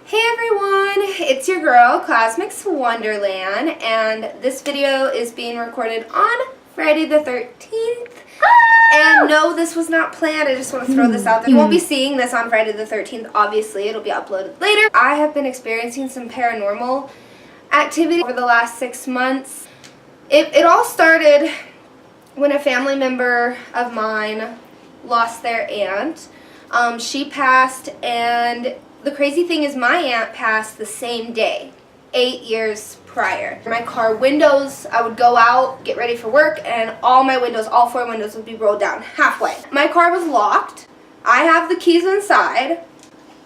Hey everyone, it's your girl, Cosmic's Wonderland, and this video is being recorded on Friday the 13th. And no, this was not planned. I just want to throw this out there. You won't be seeing this on Friday the 13th, obviously. It'll be uploaded later. I have been experiencing some paranormal activity over the last 6 months. It all started when a family member of mine lost their aunt. She passed, and the crazy thing is my aunt passed the same day, 8 years prior. My car windows, I would go out, get ready for work, and all my windows, all 4 windows would be rolled down halfway. My car was locked. I have the keys inside.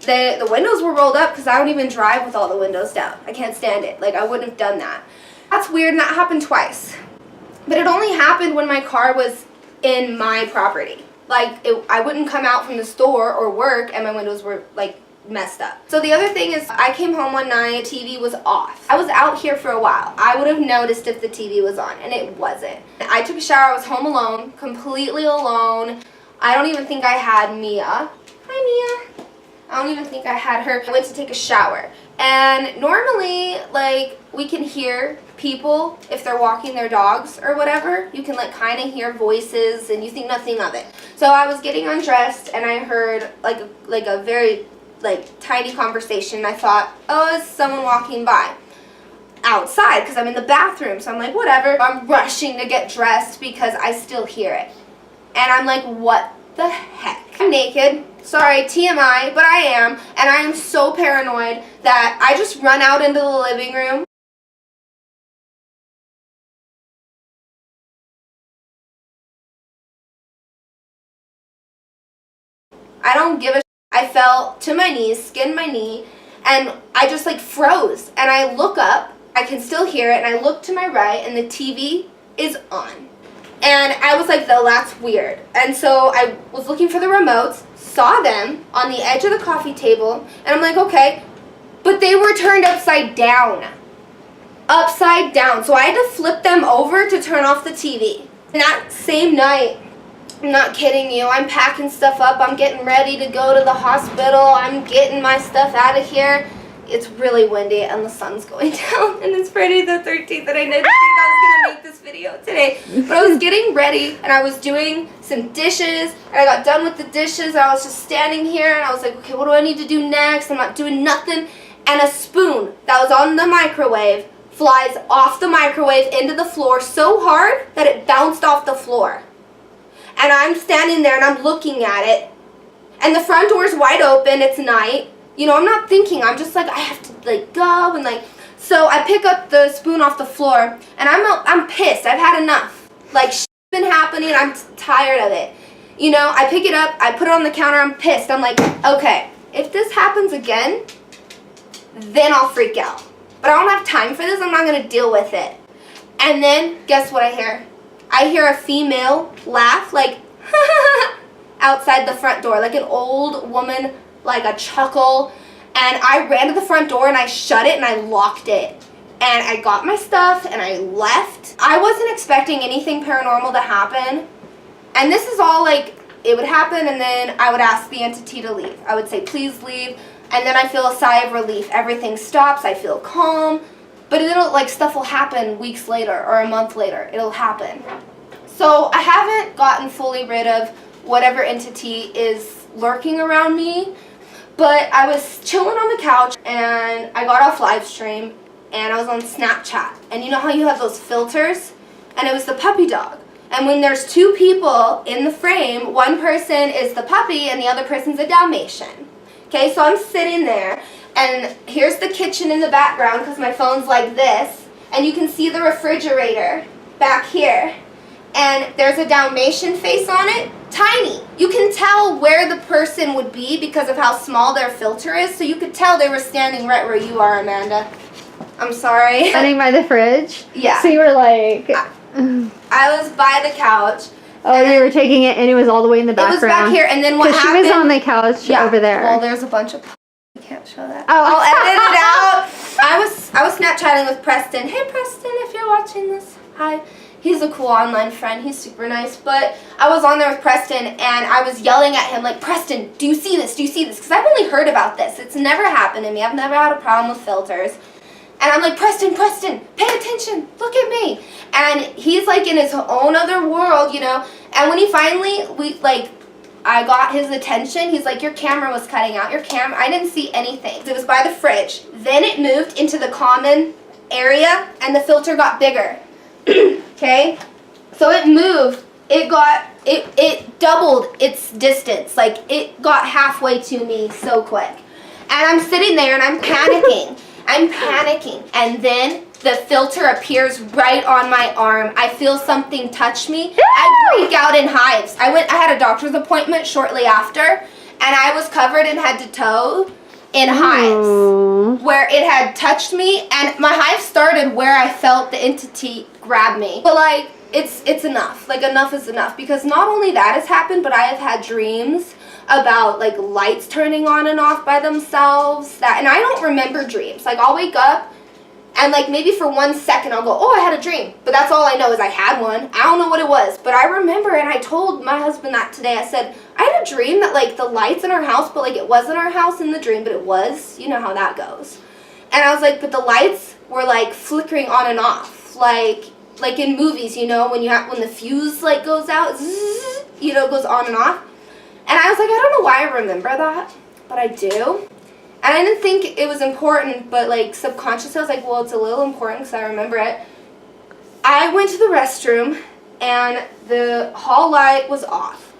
The windows were rolled up because I don't even drive with all the windows down. I can't stand it. Like, I wouldn't have done that. That's weird, and that happened twice. But it only happened when my car was in my property. Like, I wouldn't come out from the store or work and my windows were, like, messed up. So the other thing is, I came home one night, TV was off. I was out here for a while. I would have noticed if the TV was on, and it wasn't. I took a shower, I was home alone, completely alone. I don't even think I had Mia. Hi, Mia. I don't even think I had her. I went to take a shower. And normally, like, we can hear people if they're walking their dogs or whatever. You can, like, kind of hear voices and you think nothing of it. So I was getting undressed and I heard, like a very, tiny conversation. I thought, oh, it's someone walking by outside because I'm in the bathroom. So I'm like, whatever. I'm rushing to get dressed because I still hear it. And I'm like, what the heck? I'm naked. Sorry, TMI, but I am. And I am so paranoid that I just run out into the living room. I don't give a I fell to my knees, skinned my knee, and I just froze. And I look up, I can still hear it, and I look to my right, and the TV is on. And I was like, though, that's weird. And so I was looking for the remotes, saw them on the edge of the coffee table, and I'm like, okay. But they were turned upside down. Upside down. So I had to flip them over to turn off the TV. And that same night, I'm not kidding you, I'm packing stuff up, I'm getting ready to go to the hospital, I'm getting my stuff out of here. It's really windy and the sun's going down, and it's Friday the 13th, and I didn't think I was going to make this video today. But I was getting ready, and I was doing some dishes, and I got done with the dishes, and I was just standing here, and I was like, okay, what do I need to do next? I'm not doing nothing. And a spoon that was on the microwave flies off the microwave into the floor so hard that it bounced off the floor. And I'm standing there and I'm looking at it. And the front door is wide open. It's night. You know, I'm not thinking. I'm just like, I have to go and So I pick up the spoon off the floor and I'm pissed. I've had enough. Shit's been happening. I'm tired of it. You know, I pick it up. I put it on the counter. I'm pissed. I'm like, okay, if this happens again, then I'll freak out. But I don't have time for this. I'm not going to deal with it. And then guess what I hear? I hear a female laugh, outside the front door, like an old woman, like a chuckle. And I ran to the front door and I shut it and I locked it. And I got my stuff and I left. I wasn't expecting anything paranormal to happen. And this is all it would happen, and then I would ask the entity to leave. I would say, please leave. And then I feel a sigh of relief. Everything stops. I feel calm. But it'll, stuff will happen weeks later or a month later. It'll happen. So I haven't gotten fully rid of whatever entity is lurking around me. But I was chilling on the couch and I got off live stream and I was on Snapchat. And you know how you have those filters? And it was the puppy dog. And when there's 2 people in the frame, one person is the puppy and the other person's a Dalmatian. Okay, so I'm sitting there. And here's the kitchen in the background because my phone's like this. And you can see the refrigerator back here. And there's a Dalmatian face on it. Tiny. You can tell where the person would be because of how small their filter is. So you could tell they were standing right where you are, Amanda. I'm sorry. Standing by the fridge? Yeah. So you were like... I was by the couch. Oh, you were taking it and it was all the way in the background. It was back here. And then what happened... Because she was on the couch over there. Well, there's a bunch of... I can't show that. Oh. I'll edit it out. I was Snapchatting with Preston. Hey, Preston, if you're watching this, hi. He's a cool online friend. He's super nice. But I was on there with Preston, and I was yelling at him, like, Preston, do you see this? Do you see this? Because I've only heard about this. It's never happened to me. I've never had a problem with filters. And I'm like, Preston, pay attention. Look at me. And he's, like, in his own other world, you know. And when he finally, I got his attention. He's like, your camera was cutting out. I didn't see anything. It was by the fridge. Then it moved into the common area, and the filter got bigger. Okay? So it moved. It doubled its distance. Like, it got halfway to me so quick. And I'm sitting there, and I'm panicking. And then the filter appears right on my arm. I feel something touch me. I break out in hives. I had a doctor's appointment shortly after, and I was covered in head to toe in hives where it had touched me, and my hive started where I felt the entity grab me. But like, it's enough. Like, enough is enough, because not only that has happened, but I have had dreams about like lights turning on and off by themselves. And I don't remember dreams. Like, I'll wake up and like maybe for 1 second I'll go, oh, I had a dream. But that's all I know is I had one. I don't know what it was, but I remember, and I told my husband that today. I said, I had a dream that like the lights in our house, but like it wasn't our house in the dream, but it was. You know how that goes. And I was like, but the lights were like flickering on and off. Like in movies, you know, when the fuse like goes out, zzz, you know, goes on and off. And I was like, I don't know why I remember that, but I do. And I didn't think it was important, but like subconsciously I was like, well, it's a little important because I remember it. I went to the restroom, and the hall light was off.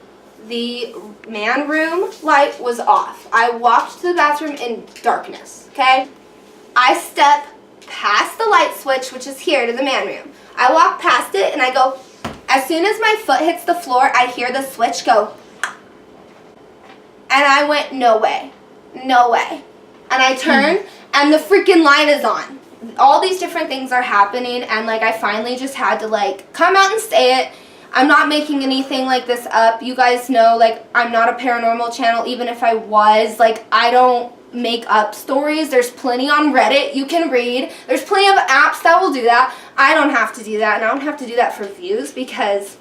The man room light was off. I walked to the bathroom in darkness, okay? I step past the light switch, which is here, to the man room. I walk past it, and I go, as soon as my foot hits the floor, I hear the switch go. And I went, no way. And I turn, and the freaking light is on. All these different things are happening, and like I finally just had to like come out and say it. I'm not making anything like this up. You guys know, like, I'm not a paranormal channel. Even if I was, like, I don't make up stories. There's plenty on Reddit you can read. There's plenty of apps that will do that. I don't have to do that, and I don't have to do that for views, because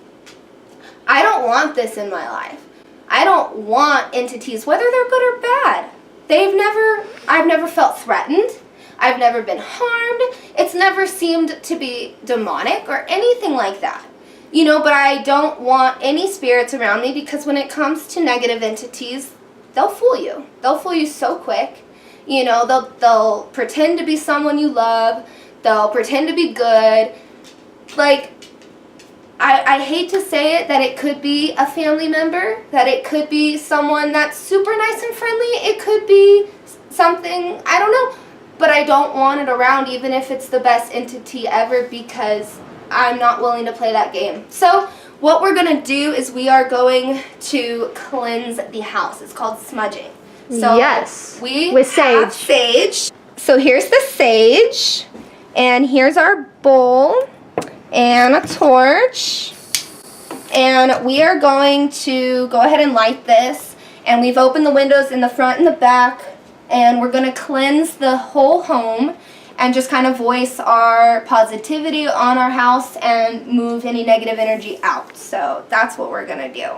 I don't want this in my life. I don't want entities, whether they're good or bad. I've never felt threatened. I've never been harmed. It's never seemed to be demonic or anything like that. You know, but I don't want any spirits around me, because when it comes to negative entities, they'll fool you. They'll fool you so quick. You know, they'll pretend to be someone you love. They'll pretend to be good. Like, I hate to say it, that it could be a family member, that it could be someone that's super nice and friendly. It could be something, I don't know, but I don't want it around, even if it's the best entity ever, because I'm not willing to play that game. So what we're going to do is we are going to cleanse the house. It's called smudging. So yes, we with have sage. So here's the sage, and here's our bowl and a torch, and we are going to go ahead and light this, and we've opened the windows in the front and the back, and we're going to cleanse the whole home and just kind of voice our positivity on our house and move any negative energy out. So that's what we're going to do.